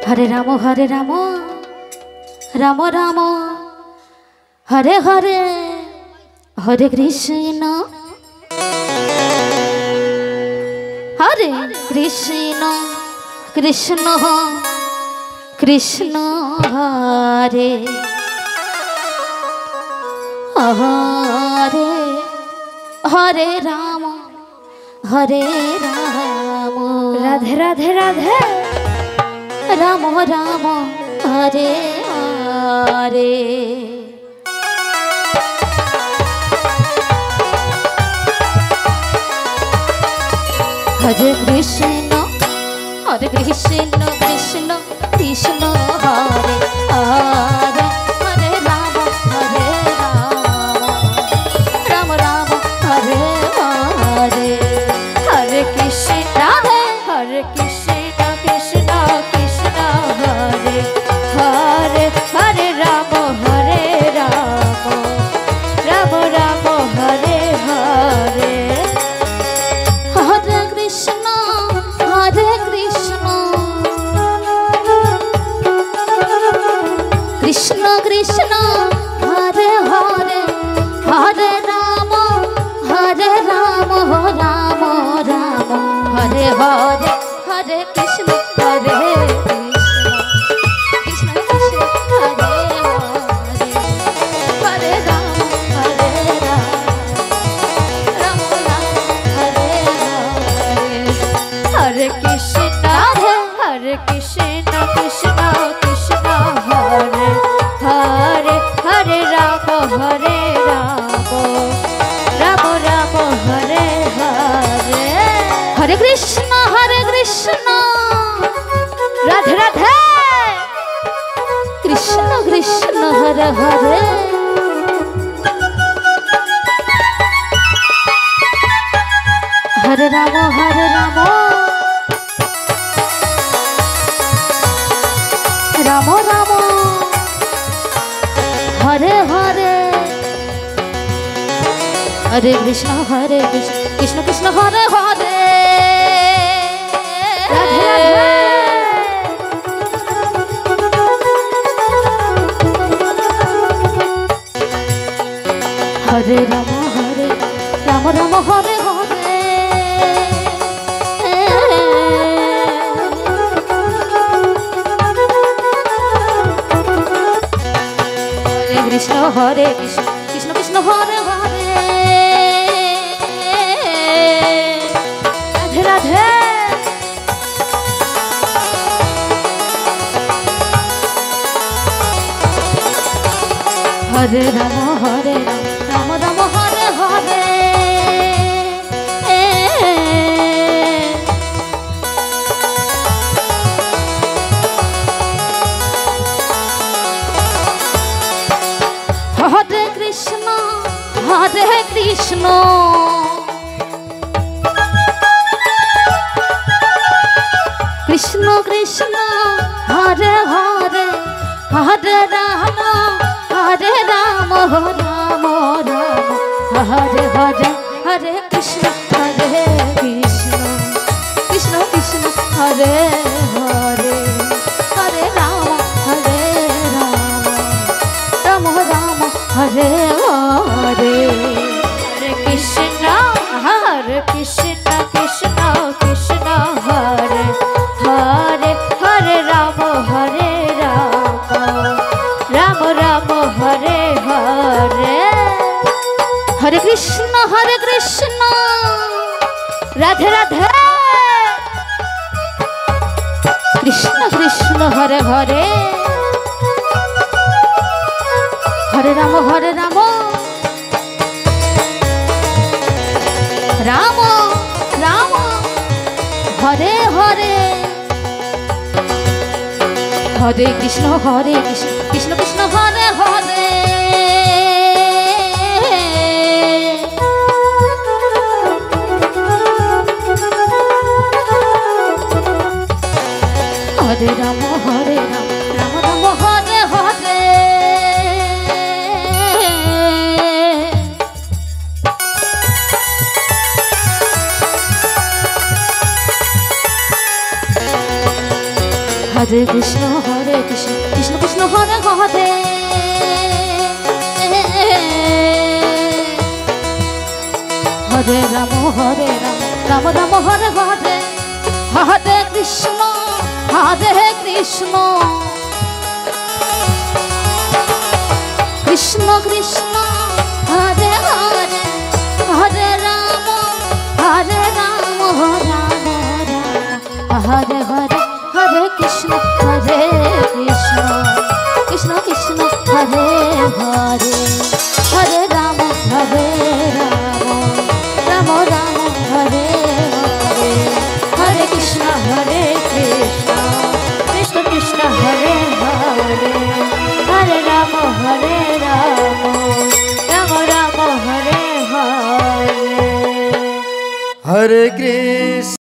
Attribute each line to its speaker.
Speaker 1: Hare Ram Ram Ram Hare Hare Hare Krishna Krishna Krishna Hare Hare Hare Ram Radhe Radhe Radhe Ram Ram Hare Hare Hare Krishna Krishna Krishna Hare Hare Hare Ram Ram Ram Hare Hare Hare Krishna Radhe Hare Krishna Krishna Krishna Hare Hare Hare Ram Ram Ram Hare Hare Hare Krishna Krishna Krishna Hare Hare Hare Ram Ram Hare Hare Hare Krishna Krishna Krishna Hare Hare Hare Ram Hare Hare Hare Krishna Hare Krishna Krishna Krishna Hare Hare Hare Ram Ram Hare Hare Hare Krishna Radhe Radhe Krishna Krishna Hare Hare Hare Ram Ram Ram Hare Hare Hare Krishna Krishna Krishna Hare Hare Radhe Radhe Hare Ram Ram Hare Hare Hare Krishna Krishna Hare Hare Radhe Radhe Hare Ram Ram Hare Hare Hare Krishna Krishna Krishna Hare Hare Hare Ram Ram Hare Hare Hare Krishna Krishna Krishna Hare Hare Hare Ram Ram Hare Hare Hare Krishna Krishna Krishna Hare Hare Hare Ram Ram Hare Hare Hare Krishna Radhe Radhe Krishna Krishna Hare Hare Hare Ram Ram Hare Hare Hare Krishna Krishna Krishna Hare Hare Hare Ram Ram Hare Hare Hare Krishna Krishna Krishna Hare Hare Hare Ram Ram Ram Hare Hare Hare Krishna Krishna Krishna Hare Hare Hare Ram Ram Hare Hare Hare Krishna Krishna Krishna Hare Hare Hare Ram Ram Ram Hare Hare Hare Krishna Krishna Krishna Hare Hare Hare Ram Ram Ram Hare Hare
Speaker 2: Hare Krishna